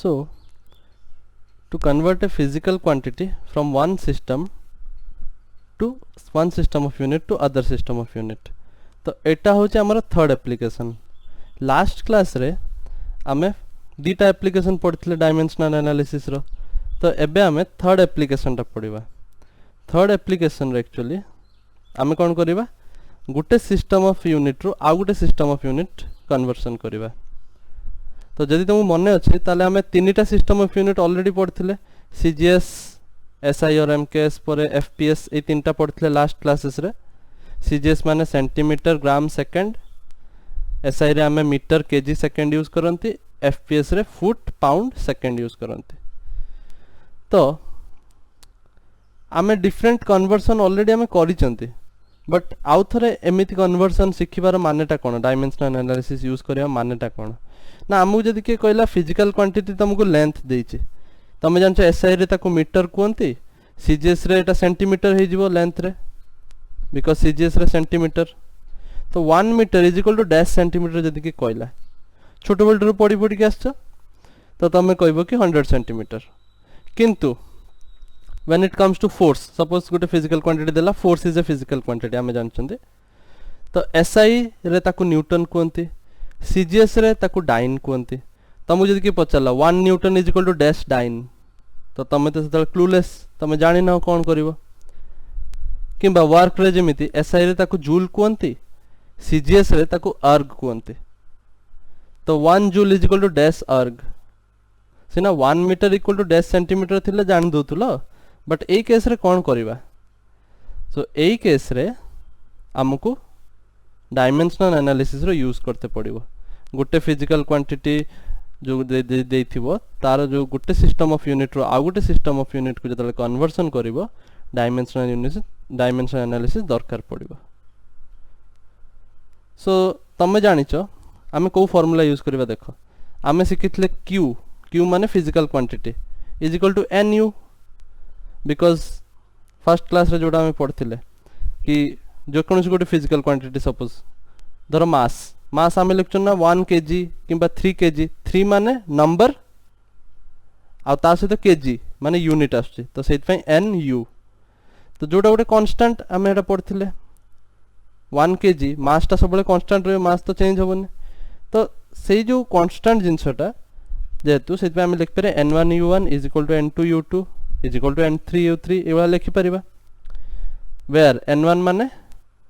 So to convert a physical quantity from one system of unit to other system of unit, तो एटा होचे हमर third application. Last class रे आमे दीटा application पढ़थिले dimensional analysis रो. तो एबे आमे थर्ड एप्लीकेशन टा पढ़िबा. थर्ड एप्लीकेशन रे एक्चुअली आमे कोन करिबा, गुटे system of unit row uh Gute system of unit conversion करिबा. तो जदि तुम मन अच्छे ताले आमे तीनटा सिस्टम ऑफ यूनिट ऑलरेडी पढ़थिले. सीजीएस, एसआई और एमकेएस पर एफपीएस ए तीनटा पढ़थिले लास्ट क्लासेस रे. सीजीएस माने सेंटीमीटर ग्राम सेकंड, एसआई रे आमे मीटर केजी सेकंड यूज करंती, एफपीएस रे फुट पाउंड सेकंड यूज करंती. तो आमे डिफरेंट कन्वर्सन ऑलरेडी आमे करिसंती, बट आउ थरे एमिति कन्वर्सन शिखिबार मानेटा कोन, डायमेंशनल एनालिसिस यूज करिया मानेटा कोन ना. आमु जदि के कहला फिजिकल क्वांटिटी तुमको लेंथ देइछि, तमे जानछ एसआई रे ताको मीटर कोंती, सीजीएस रे एटा सेंटीमीटर हे जिवो लेंथ रे, बिकॉज़ सीजीएस रे सेंटीमीटर. तो 1 metre is equal to dash centimetre जदि के कहला छोट बेलटू पड़ी पड़ी के आछो तो तमे कहबो कि 100 सेंटीमीटर. किंतु when it comes to force, suppose गोटे फिजिकल क्वांटिटी देला, force is a physical quantity आमे जानछन्ते. तो एसआई रे ताको न्यूटन कोंती, सीजीएस रे ताको डाइन कोंती. तमु जदि के पचला 1 newton is equal to dash dyne, तो तमे तो सेतल क्लूलेस, तमे जानि ना कोन करिवो. किंबा वर्क रे जेमिति एसआई रे ताको जूल कोंती, सीजीएस रे ताको अर्ग कोंती. तो 1 joule is equal to dash erg. सिना 1 metre equal to dash centimetre थिले जानि दोतुलो, बट ए केस रे कोन करिवा. सो ए केस रे हमकु डायमेंशनल एनालिसिस रो यूज करते पड़िबो. गुटे फिजिकल क्वांटिटी जो देथिबो तार जो गुटे system of unit row uh Gute system of unit को जतले कन्वर्सन करिवो, डायमेंशनल एनालिसिस दरकार पड़िबो. सो तमे जानिचो आमे को फार्मूला यूज करिबा. देखो आमे सिखितले क्यू माने physical quantity is equal to nu, because first class रे जोडा आमे पढ़थिले कि जो कोनोसी गोटे फिजिकल क्वांटिटी सपोज धरो मास आमे लिखछन ना 1 केजी किंबा 3 केजी. 3 माने नंबर आ ता सहित केजी माने यूनिट आछी, तो सेत पय nu. तो जोडा गोटे कांस्टेंट आमे एटा पढ़थिले 1 केजी, मास ता सबले कांस्टेंट रे, मास तो चेंज होबनी. तो सेई जो कांस्टेंट जिंसटा जेतु सेत पय आमे लिख पारे n1u1 is equal to n2u2 is equal to n3u3 एवा लिखि परिबा. वेयर n1 माने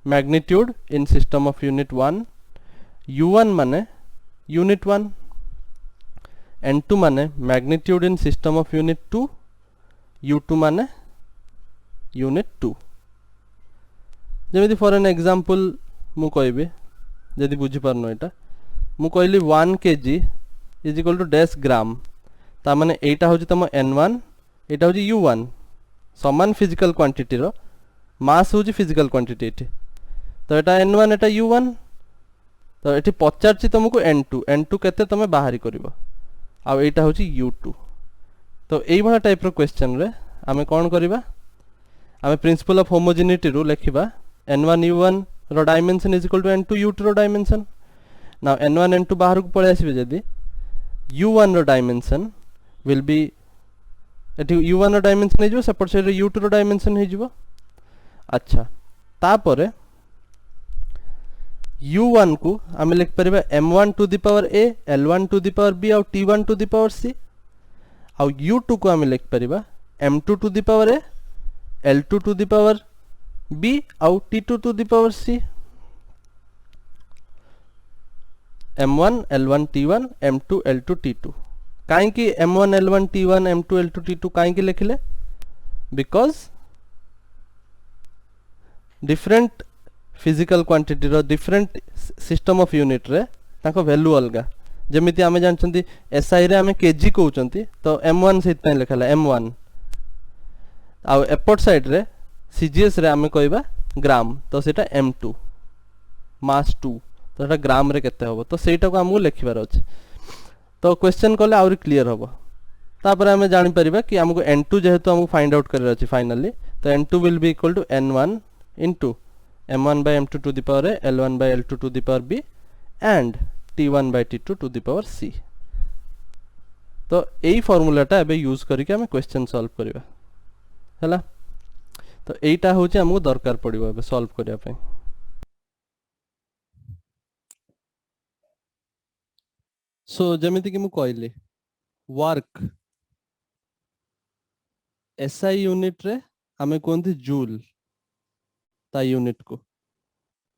magnitude in system of unit 1, u1 माने यूनिट 1, n2 माने magnitude in system of unit 2, u2 माने यूनिट 2. जेमिति फॉर एन एग्जांपल मु कहबी जदि बुझी परनो, एटा मु कहली 1 KG is equal to dash gram, ता माने एटा होची तम n1, एटा होची u1. समान फिजिकल क्वांटिटी रो मास होची फिजिकल क्वांटिटी एठी. तो एटा n1 एटा u1. तो एठी पचारची तुमको n2 केते तमे बाहरी करिवो, आ एटा होची u2. तो एई भला टाइप रो क्वेश्चन रे आमे कोन करिबा, आमे प्रिंसिपल ऑफ होमोजेनिटी रो लेखिबा n1 u1 रो dimension is equal to n2 u2 रो डायमेंशन. नाउ n1 n2 बाहर को पळे आसीबे जदी u1 रो डायमेंशन विल बी एठी u1 रो डायमेंशन हे जो सेपट साइड रे u2 रो डायमेंशन हे जिवो. अच्छा तापरे u1 को आमे लिख परिबा m1 to the power a, l1 to the power b और t1 to the power c. और u2 को आमे लिख परिबा m2 to the power a, l2 to the power b और t2 to the power c. m1 l1 t1 m2 l2 t2. काई कि m1 l1 t1 m2 l2 t2 काई कि लिखले, बिकॉज़ डिफरेंट फिजिकल क्वांटिटी रो different system of unit रे ताको value अलगा. जेमिति आमे जानचंती एसआई रे आमे केजी कहउचंती, तो m1 सहित पय लिखला m1. आ एपोर्ट साइड रे सीजीएस रे आमे कहबा ग्राम, तो सेटा m2 मास 2. तो एटा ग्राम रे केते होबो, तो सेटा को हमहु लिखिबार अछि. तो क्वेश्चन कले आउरी क्लियर होबो. तापर आमे जानि परिबा कि हमको n2 जेहेतु हमको फाइंड आउट करर अछि फाइनली, तो n2 will be equal to n1 into m1 by m2 to the power a, l1 by l2 to the power b and t1 by t2 to the power c. तो एई फॉर्मूलाटा एबे use करके हमें question solve करबा हैला। तो एईटा होची हमको दरकार पड़िबो एबे सॉल्व करिया पे। सो जेमिति कि मु कहली वर्क एसआई यूनिट रे हमें कोनथि जूल ता यूनिट को,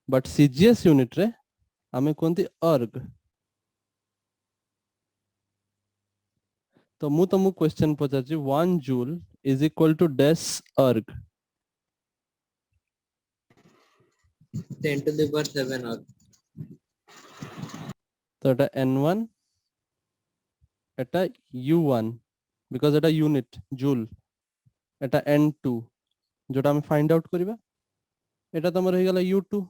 बट सीजीएस यूनिट रे हमें कोनथि अर्ग। तो मु तुमको क्वेश्चन पचारछि 1 joule is equal to dash erg 10 to the power 7 or तो एटा n1 Etah u1 because Etah unit joule, Etah n2 जोटा हम फाइंड आउट करबा, एटा तमर हे गेला u2।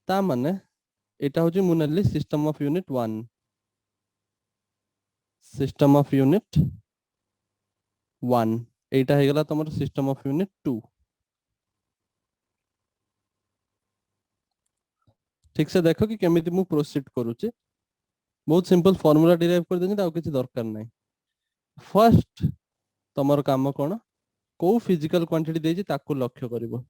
ता माने एटा होची मुनेली system of unit 1, system of unit 1 एटा हे गेला तमर सिस्टम ऑफ यूनिट 2। ठीक से देखो कि केमिति मु प्रोसीड करूची। बहुत सिंपल फार्मूला डिराइव कर देनी ताऊ किछि दरकार नै। फर्स्ट तमर काम कोन, को फिजिकल क्वांटिटी देछि ताकू लक्ष्य करिवो।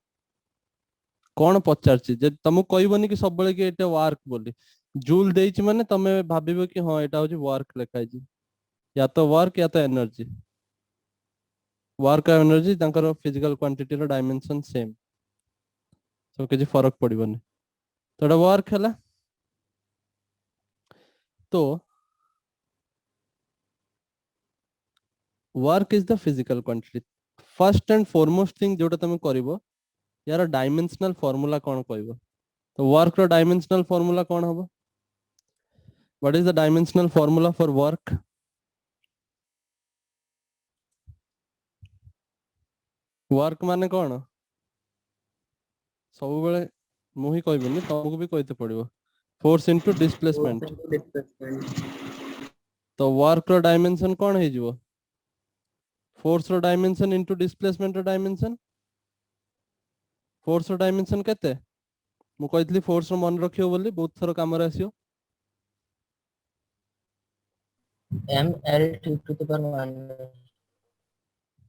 कोन पचारछि जे तुमको कहबोनी कि सब बेले कि एटा वर्क बोली, जूल देछि माने तमे भाबिबो कि हां एटा होछि वर्क लिखा छि, या तो वर्क या तो एनर्जी। वर्क और एनर्जी तांकर फिजिकल क्वांटिटी रो डायमेंशन सेम, तो किछि फरक पड़िबोनी। तो एटा वर्क हैला। तो work is the physical quantity. First and foremost thing जोटा तुम करिवो यार डायमेंशनल फार्मूला कोन कहबो। तो वर्क रो डायमेंशनल फार्मूला कोन हबो, what is the dimensional formula for work? Work माने कोन सब बेले मु ही कहबिनी, तुमको भी कहते पड़िबो, force into force displacement. into displacement. तो वर्क रो डायमेंशन कोन हे जिवो, फोर्स रो डायमेंशन इनटू डिस्प्लेसमेंट रो डायमेंशन। फोर्स रो डायमेंशन केते मु कहतली, फोर्स रो मन रखियो बोली बहुत थरो काम रे आसियो। ml t to the power minus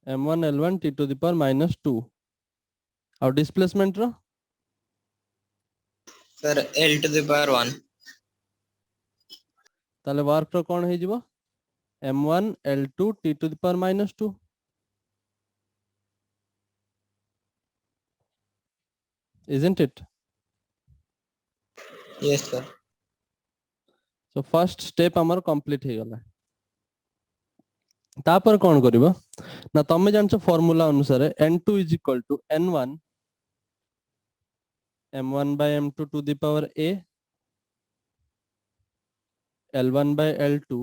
m1 l1 t to the power -2 और डिस्प्लेसमेंट रो sir l to the power 1 ताले वर्क रो कोन हे जिवो, m1 l2 t to the power -2। isn't it? yes sir so first step हमर complete हे गला। तापर कोन करिवो ना, तमे जानछो फार्मूला अनुसार n2 is equal to n1 m1 by m2 to the power a l1 by l2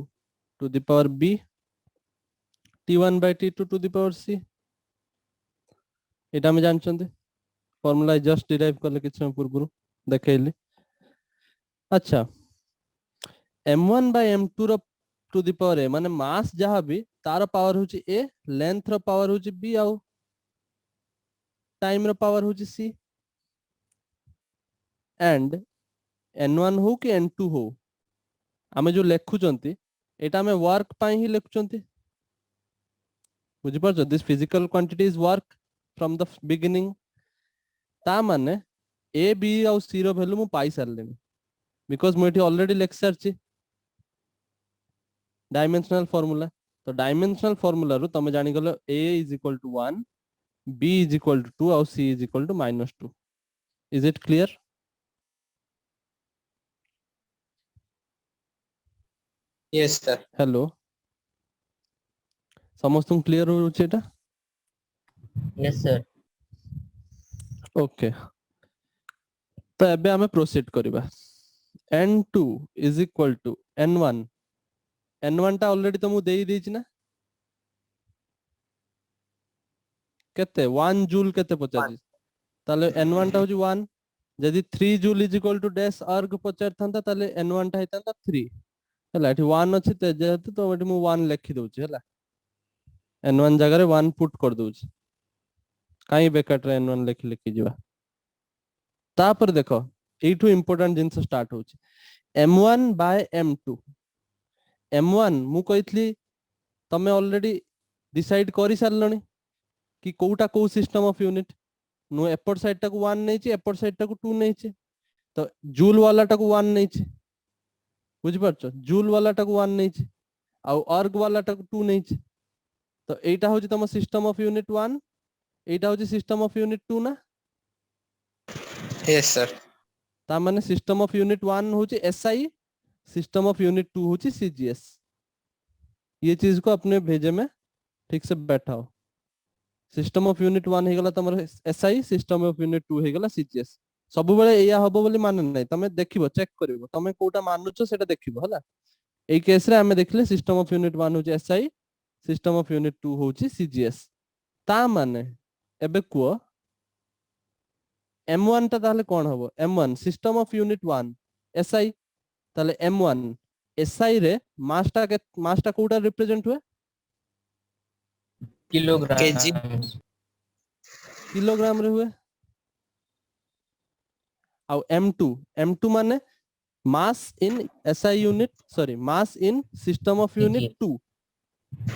to the power b t1 by t2 to the power c। एटा हम जानछन्ते formula just derive करले किछ समय पूर्व देखैली। अच्छा m1 by m2 रो to the power a माने mass जहा भी तार पावर होची a, लेंथ रो पावर होची b आउ टाइम रो पावर होची c। एंड n1 हो कि n2 हो आमे जो लेखुचंती एटा हमें वर्क पाई ही लेखुचंती। बुझि परछो, this physical quantity is work from the beginning. ता माने a b आउ c रो वैल्यू मु पाई सारलेनी, बिकॉज़ मु एठी ऑलरेडी लेख सारची डायमेंशनल फार्मूला। तो डायमेंशनल फार्मूला रो तमे जानि गलो a is equal to 1, b is equal to 2 और c is equal to -2। Is it clear? yes sir hello, समस्त क्लियर हो एटा? yes sir ओके, तो एबे हमें प्रोसीड करबा। n2 is equal to n1, n1 टा ऑलरेडी तो मु देई देछि ना, केते 1 जूल केते पचाछि, ताले n1 टा होछि 1। यदि 3 joule is equal to dash erg पचार थांता ताले n1 टा हेतांता 3 हला। एठी 1 अछि ते जेतु तो एठी मु 1 लिखि दोछि हला, n1 जगह रे 1 पुट कर दोछि, काई बेकट रे n1 लिखि लिखि जिवा। तापर देखो एठू इंपोर्टेंट जिंस स्टार्ट होछि m1 by m2। M1 मु कहितली तमे ऑलरेडी डिसाइड करि सारलणी कि कोउटा को सिस्टम ऑफ यूनिट नु एपट साइड टाको 1 नेछि एपट साइड टाको 2 नेछि तो जूल वाला टाको 1 नेछि बुझि परछो जूल वाला टाको 1 नेछि आ अर्ग वाला टाको 2 नेछि तो एटा होछि तम सिस्टम ऑफ यूनिट 1 एटा होछि सिस्टम ऑफ यूनिट 2 ना यस सर ता माने सिस्टम ऑफ यूनिट 1 होछि एसआई सिस्टम ऑफ यूनिट 2 होछि सीजीएस ये चीज को अपने भेजे में ठीक से बैठाओ सिस्टम ऑफ यूनिट 1 हे गला तमर एसआई सिस्टम ऑफ यूनिट 2 हे गला सीजीएस सब बेले एया हबो बोली माने नै तमे देखिबो चेक करिवो तमे कोटा मानुचो सेटा देखिबो हला एई केस रे हमें देखले सिस्टम ऑफ यूनिट 1 होछि एसआई सिस्टम ऑफ यूनिट 2 होछि सीजीएस ता माने एबे को M1 ता ताले कोन हबो M1 system of unit 1 SI ताले M1 SI रे मास टा कोटा रिप्रेजेंट हुए किलोग्राम केजी किलोग्राम रे हुए आ M2 माने मास इन SI unit sorry mass in system of unit 2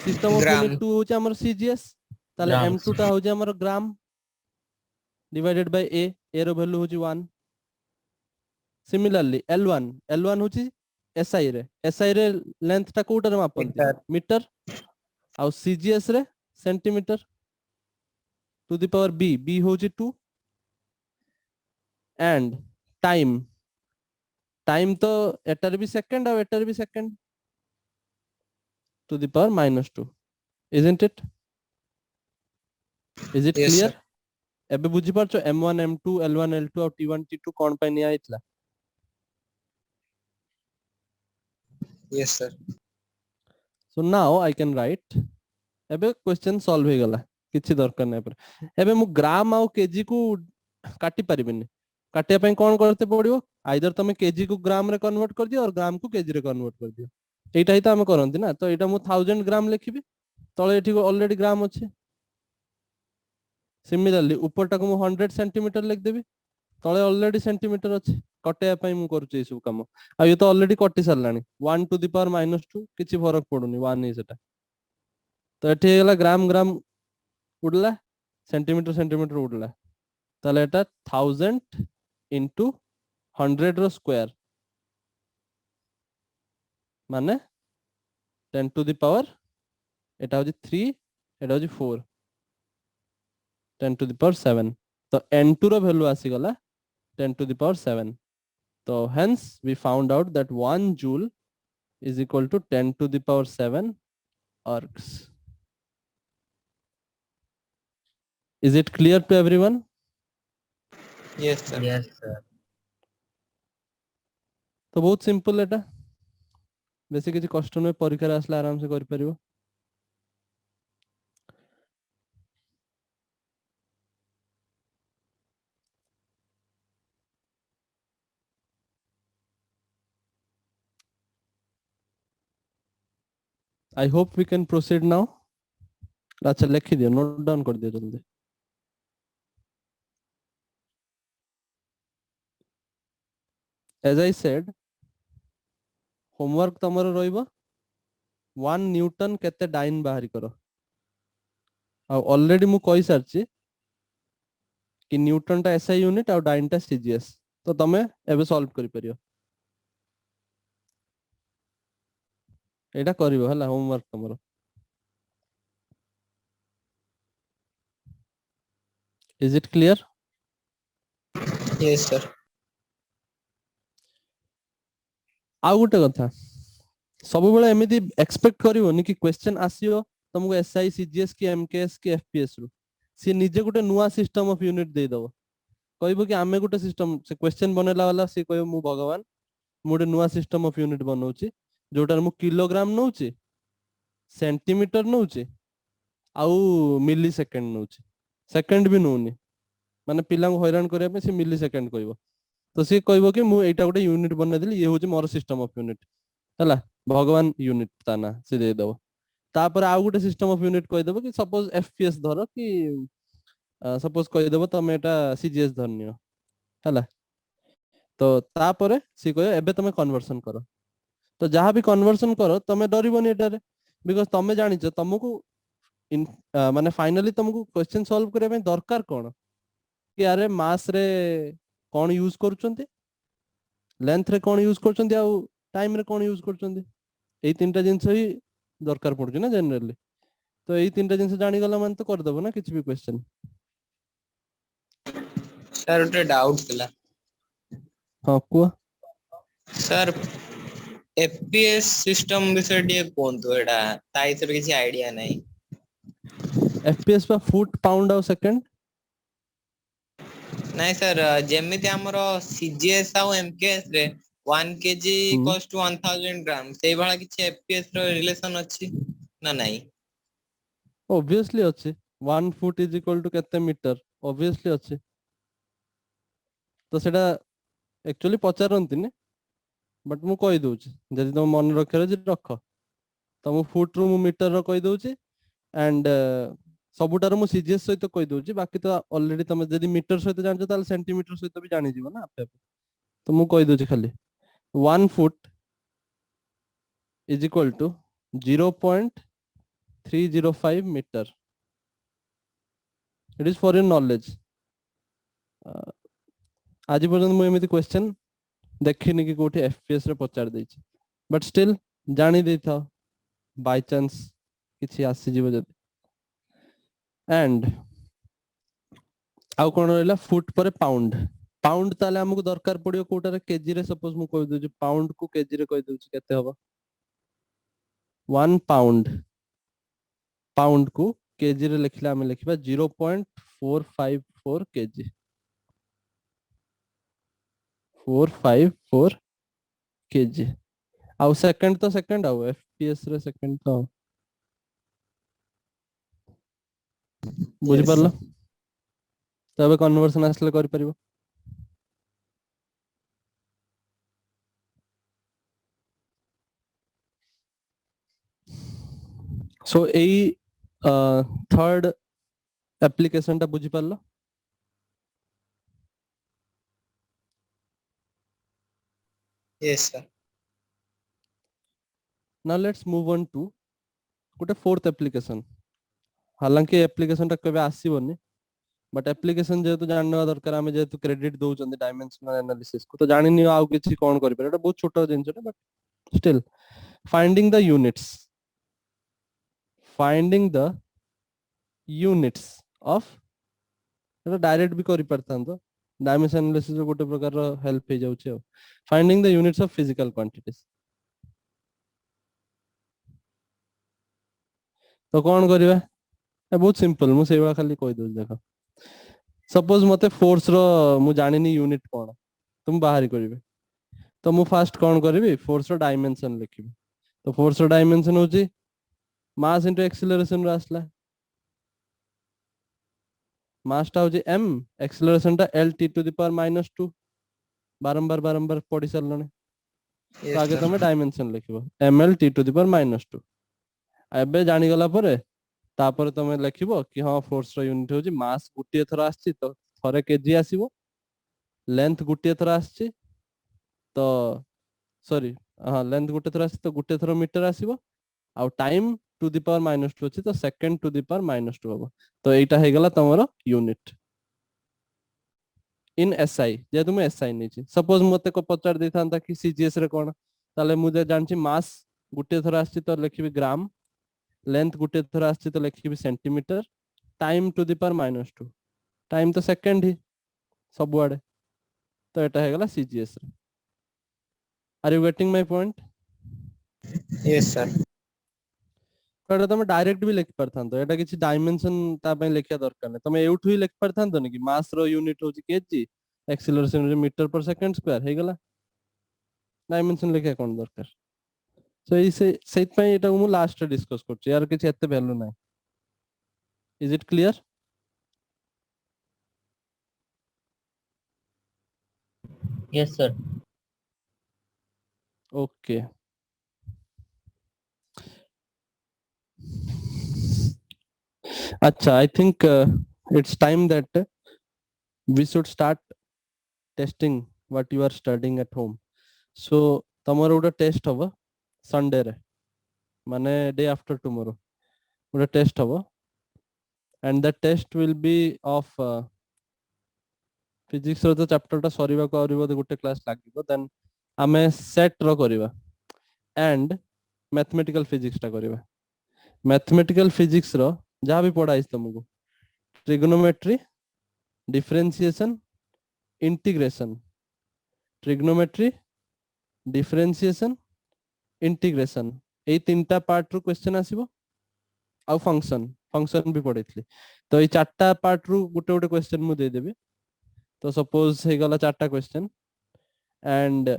system of gram. Unit 2 होचे हमर CGS ताले ग्राम। M2 टा होचे हमर ग्राम डिवाइडेड बाय A रो वैल्यू होची 1 सिमिलरली L1 होची SI रे लेंथ टा कोटर मापन मीटर आ CGS रे centimetre to the power B होची 2 एंड टाइम तो एटार भी सेकंड और एटार भी second to the power -2 isn't it is it Yes, clear sir. एबे बुझी परछो M1 M2 L1 L2 और T1 T2 कोन पे निया आइतला Yes, sir. so now I can write एबे क्वेश्चन सॉल्व हो गला किछि दरकार नै पर एबे मु ग्राम आ केजी को काटी परिबिनी काटिया पई कोन करते पड़ियो आइदर तमे केजी को ग्राम रे कन्वर्ट कर दियो और ग्राम को केजी रे कन्वर्ट कर दियो एटा ही त हम करंती ना तो एटा मु 1000 ग्राम लिखिबी तळे एठी ऑलरेडी ग्राम अछि सिमिलरली ऊपर टाको मु 100 सेंटीमीटर लिख देबी तळे ऑलरेडी सेंटीमीटर अछि कटे पई मु करूची सब काम आ ये तो ऑलरेडी कटि सरलानी 1 टू द पावर -2 किछि फरक पडुनी 1 ही सेटा तो एठी गेला ग्राम उडला सेंटीमीटर उडला ताले एटा 1000 into 100 रो स्क्वायर माने 10 to the power Etah होजी 3 Etah होजी 4 10 to the power 7 तो n2 रो वैल्यू आसी गला 10 टू द पावर 7 तो hence we found out that 1 joule is equal to 10 to the power 7 arcs is it clear to everyone Yes, sir. Yes sir तो बहुत simple एटा बेसी किछि कष्ट नै परीक्षा आसला आराम से कर परिबो I hope we can proceed now अच्छा लिख दियो नोट डाउन कर दियो जल्दी as I said होमवर्क तमर रहइबो 1 न्यूटन केते डाइन बाहरी करो आ ऑलरेडी मु कहि सारची कि न्यूटन टा एसआई यूनिट और डाइन टा सीजीएस तो तमे एबे सॉल्व करि परियो एटा करिवो हला होमवर्क तमरो is it clear Yes, sir. आ गुटे कथा सब बेले एमिति एक्सपेक्ट करिवोनी कि क्वेश्चन आसियो तुमको एसआई सीजीएस की एमकेएस की एफपीएस रु सी निजे गुटे नुवा सिस्टम ऑफ यूनिट दे दबो कहबो कि आमे गुटे सिस्टम से क्वेश्चन बनेला वाला सी कहबो मु भगवान मुडे नुवा सिस्टम ऑफ यूनिट बनौची जोटार मु किलोग्राम नौची सेंटीमीटर नौची आउ मिली सेकंड नौची सेकंड भी नौनी माने पिला को हैरान करिया पे से मिली सेकंड कहबो तो सी कहबो कि मु एटा गुटे यूनिट बना देली ये होची मोर सिस्टम ऑफ यूनिट हला भगवान यूनिट ताना से दे दबो तापर आउ गुटे सिस्टम ऑफ यूनिट कहि देबो कि सपोज एफपीएस धरो कि सपोज कहि देबो तमे एटा सीजीएस धरनियो हला तो तापर सी कहयो एबे तमे कन्वर्सन करो तो जहाँ भी कन्वर्सन करो तमे डरिबनी एटारे बिकॉज तमे जानिछ तुमको माने फाइनली तुमको क्वेश्चन सॉल्व करबे दरकार कोन कि अरे मास रे कोन यूज करूचंती लेंथ रे कोन यूज करूचंती आ टाइम रे कोन यूज करूचंती एई तीनटा जिंस ही दरकार पड़ुछ ना जनरली तो एई तीनटा जिंस जानि गला मान तो कर देबो ना किछि भी क्वेश्चन सर गोटे डाउट थिला हां कुआ सर एफपीएस सिस्टम विषय टे कोंतो एडा ताई सर किसी आईडिया नहीं एफपीएस पा फुट पाउंड और सेकंड नहीं सर जेमिति हमरो सीजीएस और एमकेएस रे 1 केजी इक्वल्स टू 1000 ग्राम सेई वाला किछि एफपीएस रो रिलेशन अछि ना नहीं ऑब्वियसली अछि 1 फुट इज इक्वल टू केते मीटर ऑब्वियसली अछि तो सेटा एक्चुअली पचारंती ने बट मु कहि दउछि जदि तुम मन रखरे जे रख तुम फुट रू मीटर रो कहि दउछि एंड सबुटार मु सीजीएस सहित कहि दउछि बाकी तो ऑलरेडी तुम जदि मीटर सहित जानछ ताल सेंटीमीटर सहित भी जानि जीव ना आपे तो मु कहि दउछि खाली 1 foot is equal to 0.305 metre it is for your knowledge आज पर्यंत मु एमिति क्वेश्चन देखिनि कि कोठी एफपीएस रे पचार देछि बट स्टिल जानि देथा बाय चांस किछि आसी जीव जदि एंड आउ कोन रहला फुट पर पाउंड पाउंड ताले हमकु दरकार पड़ियो कोटा रे केजी रे सपोज मु कहि दउछि पाउंड को केजी रे कहि दउछि केते होबो 1 पाउंड पाउंड को केजी रे लिखला हम लिखबा 0.454 केजी 454 केजी आउ सेकंड आउ एफपीएस रे सेकंड तो बुझि परलो तबे कन्वर्सन आसले करि परिबो सो एई थर्ड एप्लीकेशन टा बुझि परलो yes sir now let's move on to गोटे फोर्थ एप्लीकेशन हालांकि एप्लीकेशन टा केबे आसीबोनी बट एप्लीकेशन जेहेतु जानना दरकार आमे जेहेतु क्रेडिट दउचंदी डायमेंशनल एनालिसिस को तो जानिनी आउ किछि कोन करि पर एटा बहुत छोटा जिंस but still finding the units of एटा डायरेक्ट भी करि परथांतो डायमेंशन एनालिसिस गोटे प्रकार हेल्प हे जाउछि finding the units of physical quantities तो कौन करिवा बहुत सिंपल मु सेवा खाली कहि दउ देखो सपोज मते फोर्स रो मु जानिनी यूनिट कोन तुम बाहर करिवे तो मु फास्ट कौन करिवे फोर्स रो डायमेंशन लिखिबे तो फोर्स रो डायमेंशन होची मास इनटू एक्सेलरेशन रो आसला मास टा होची m एक्सेलरेशन टा l t to the power -2 बारंबार पढ़ी सरलने तो आगे तुम डायमेंशन लिखिबो ml t to the power -2 एबे जानि गला परे तापर तुम लिखिबो कि हां फोर्स रो यूनिट होची मास गुटिए थरा आछि तो थरे केजी आसीबो लेंथ गुटिए थरा आछि तो सॉरी हां लेंथ गुटे थरा आछि तो गुटे थरा मीटर आसीबो आ टाइम टू द पावर -2 अछि तो सेकंड टू द पावर -2 हबो तो एटा हे गला तमरो यूनिट इन एसआई जे तुम एसआई नै छी सपोज मते को पचार देथांता कि सीजीएस रे कोन ताले मु जे जानछि मास गुटे थरा आछि तो लिखिबि ग्राम लेंथ गुटे थरा आछि तो लिखिबि centimetre time to the power -2 time तो सेकंड ही सब आड़े तो एटा हे गला सीजीएस रे are you getting my point yes sir तो एटा तुम डायरेक्ट भी लिख परथांतो एटा किछि डायमेंशन ता पय लिखिया दरकार नै तुम एउठु ही लिख परथांतो नै कि मास रो यूनिट होची केजी एक्सेलरेशन मीटर पर सेकंड स्क्वायर हे गला डायमेंशन लिखिया कोन दरकार सो से पय एटा मु लास्ट डिस्कस करछि यार किछि एते वैल्यू नै is it clear yes sir okay अच्छा I think it's time that we should start testing what you are studying at home so tomorrow uda test hoba Sunday रे माने डे आफ्टर टुमारो गोटे test हबो and the test will be of physics रो तो chapter टा सरीबा को आउरी बोधे गोटे क्लास लागिबो देन आमे सेट रो करिबा एंड मैथमेटिकल फिजिक्स टा करिबा मैथमेटिकल फिजिक्स रो जहाँ भी पढ़ाई तुमको trigonometry differentiation integration trigonometry differentiation integration ए तीनटा पार्ट रो क्वेश्चन आसीबो आ फंक्शन फंक्शन भी पढ़ितली तो ये चारटा पार्ट रू गोटे गोटे क्वेश्चन मु दे देबी तो सपोज हे गला चारटा क्वेश्चन एंड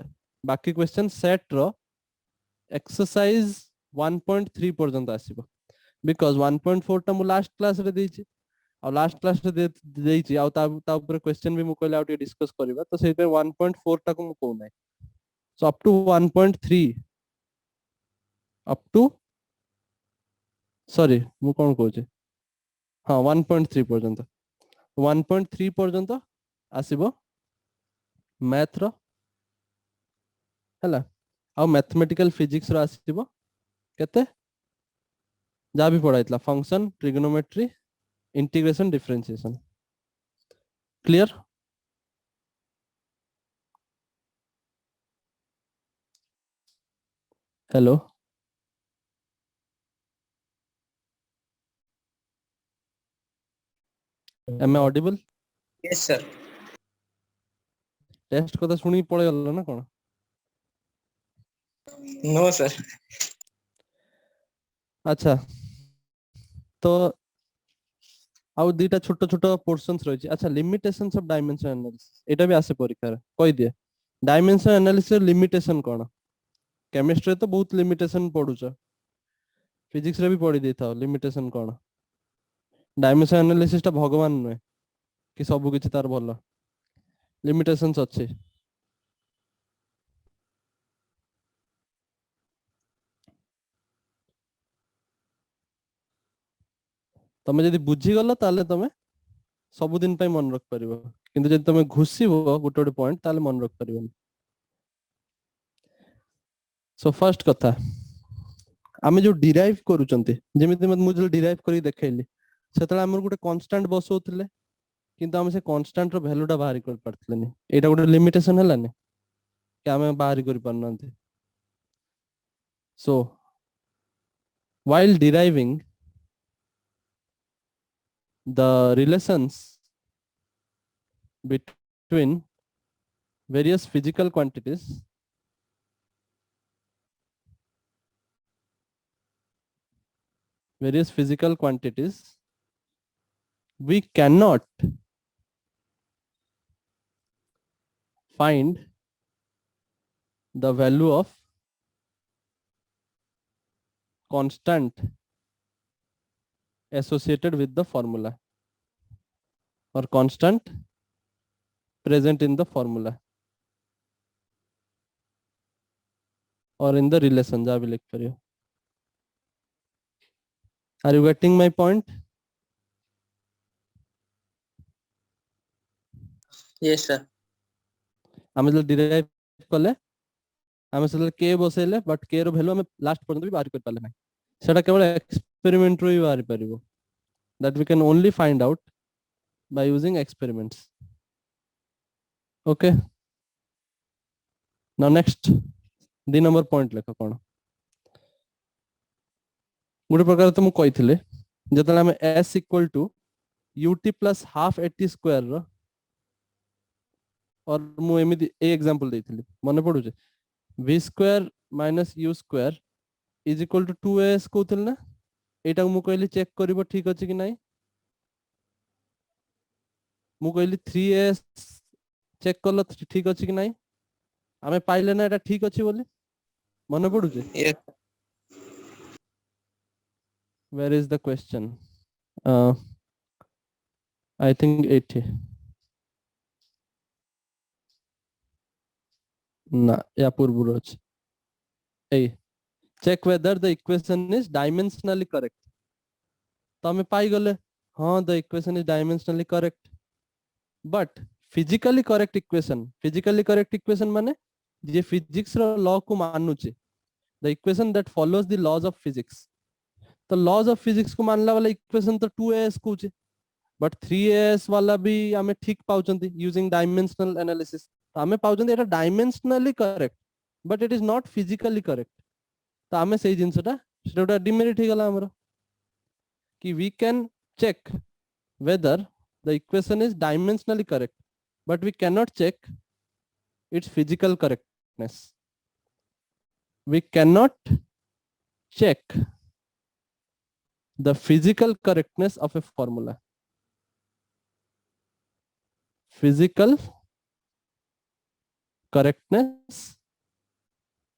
बाकी क्वेश्चन सेट रो एक्सरसाइज 1.3 पर्यंत आसीबो बिकॉज 1.4 टा मु लास्ट क्लास रे देछि आ लास्ट क्लास रे देछि आ ता ऊपर क्वेश्चन भी मु कहले आउट डिस्कस करबा तो सेते 1.4 टा को मु कहू नै so up to 1.3 up to sorry मु कोन कहू छै हां 1.3 पर्यंत 1.3 पर्यंत आसीबो मैथ रो हला आ मैथमेटिकल फिजिक्स रो आसीबो केते जा भी पढ़ाइतला function trigonometry integration differentiation clear hello am I audible yes sir test कथा सुनी पळे गल्ला ना कोन नो सर अच्छा तो आउ दीटा छोट छोट पोर्शंस रही अच्छा लिमिटेशंस ऑफ डायमेंशन एनालिसिस एटा भी आसे परीक्षा रे कहि दिए डायमेंशन एनालिसिस लिमिटेशन कोन केमिस्ट्री तो बहुत लिमिटेशन पढुछ फिजिक्स रे भी पढी देथाओ लिमिटेशन कोन डायमेंशन एनालिसिस ता भगवान नुहे कि सब किछि तार भलो लिमिटेशंस अछि तमे जदि बुझी गलो ताले तमे सब दिन पे मन रख परिबो किंतु जदि तमे घुसीबो गोटे गोटे पॉइंट ताले मन रख परिबो सो फर्स्ट कथा आमे जो डिराइव करूचंती जेमिति मु जो डिराइव करी देखैली सेतला हमर गोटे कांस्टेंट बसौथिले किंतु हम से कांस्टेंट रो वैल्यूटा बाहर कर परथिलेनी एटा गोटे लिमिटेशन हलानी कि आमे बाहर कर परनंती सो while deriving the relations between various physical quantities we cannot find the value of constant associated with the formula or constant present in the formula or in the relation जा भी लिख परियो are you getting my point yes sir आमे जो derive कले आमे से के बसेले बट के रो वैल्यू आमे लास्ट पर्यंत भी बाहर कर पाले नै सेटा केवल एक्सपेरिमेंट रो ही बाहर परिबो that we can only find out by using experiments okay now next the number point लेख कोन गुटे प्रकार तो मु कहिथिले जतले हम s equal to ut plus half 80 square रो और मु एमिति ए एग्जांपल देथिली मने पडु जे v square minus u square is equal to 2as कोथिल ना एटा मु कहली चेक करबो ठीक अछि कि नाही मु कहली 3as चेक करलो ठीक अछि कि नाही आमे पाइले ना एटा ठीक अछि बोली मने पडु जे yes where is the question I think 80 ना या पूर्व अछि ए check whether the equation is dimensionally correct तो हमें पाई गले हाँ the equation is dimensionally correct but physically correct equation माने जे फिजिक्स रो लॉ को मानुचे the equation that follows the laws of physics. तो लॉज ऑफ फिजिक्स को मानला वाला इक्वेशन तो 2as कहूचे, बट 3as वाला भी हमें ठीक पाउचंती यूजिंग डायमेंशनल एनालिसिस। तो हमें पाउचंती एटा dimensionally correct but it is not physically correct. तो हमें सही जिनसटा सेटा डिमेरिट ही गला हमरो कि we can check whether the equation is dimensionally correct but we can not check its physical correctness. We can not check the physical correctness of a formula. Physical correctness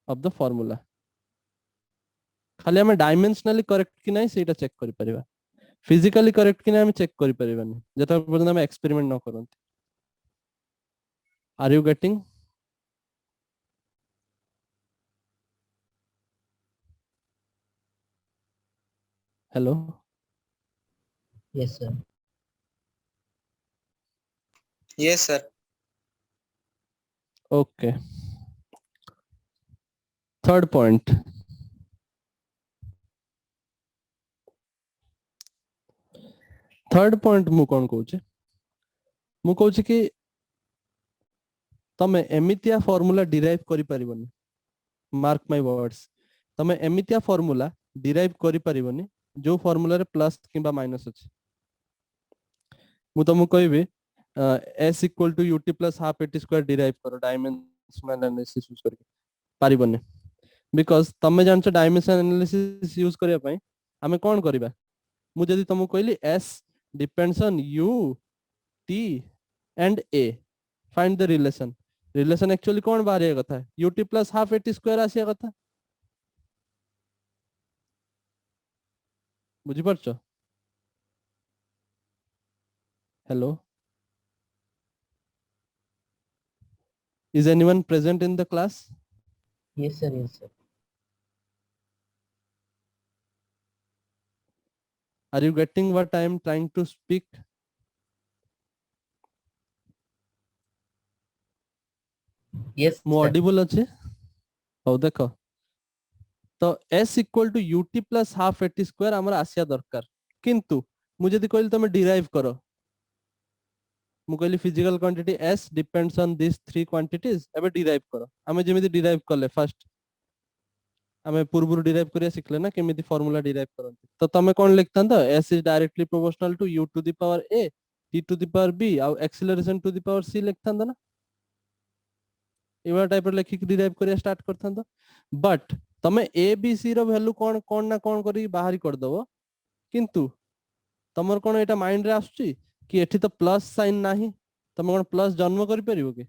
of the formula. खाली हमें dimensionally correct कि नहीं सेटा check करि परिबा, physically correct कि नहीं हमें check करि परिबानी जता पर्यंत हम एक्सपेरिमेंट न करंती। Are you getting? Hello? Yes, sir. Yes, sir. Okay. Third point. Third point मु कौन कहूँ कि तमे एमितिया फॉर्मूला डिराइव करि परिबनी। मार्क माय वर्ड्स, तमे एमितिया फॉर्मूला डिराइव करि परिबनी जो फॉर्मूला रे प्लस किबा माइनस अछि। मु तुमको कहबी s equal to ut plus half at square derive करो डायमेंशनल एनालिसिस यूज करके पारिबनी, बिकॉज़ तमे जानछ डायमेंशनल एनालिसिस यूज करिया पई हमें कोन करबा। मु जदी तुमको कहली s depends on u t and a, find the relation. Relation actually कौन बाहर कथा है ut plus half at square आसिया कथा। बुझी परछो? Hello, is anyone present in the class? Yes, sir. Yes, sir. Are you getting what I am trying to speak? Yes, मु sir. Audible अच्छे? हो देखो तो s equal to ut plus half at square हमरा आसिया दरकार, किंतु मु जदी कहली तमे डिराइव करो, मु कहली physical quantity s depends on this three quantities, एबे डिराइव करो। हमें जेमिति डिराइव करले फर्स्ट हमें पूर्व डिराइव करिया सिखले ना केमिति फार्मूला डिराइव करंती। तो तमे कोन लिखतांत s is directly proportional to u to the power a t to the power b और acceleration to the power c लिखतांत ना। एवा टाइप रे लिखि डिराइव करिया स्टार्ट करतांत। बट तमे a b c रो वैल्यू कोन कोन ना कोन करी बाहरी कर दबो, किंतु तमर कोन एटा माइंड रे आसुची कि एठी तो प्लस साइन नाही, तमे कोन प्लस जन्म करि परिबो कि?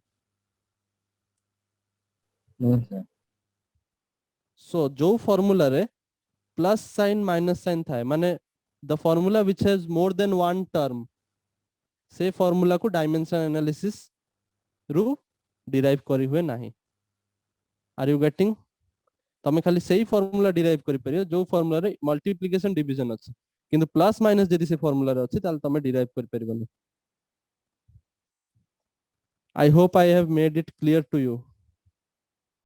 No, sir. सो जो फार्मूला रे प्लस साइन माइनस साइन थाए माने the formula which has more than one term, से फार्मूला को डायमेंशन एनालिसिस रु डिराइव करी हुए नाही। Are you getting? तमे खाली सही फार्मूला डिराइव करि परियो जो फार्मूला रे मल्टीप्लिकेशन डिवीजन अछि, किंतु प्लस माइनस जदी से फार्मूला रे अछि ताल तमे डिराइव करि परिबनी। I hope I have made it clear to you.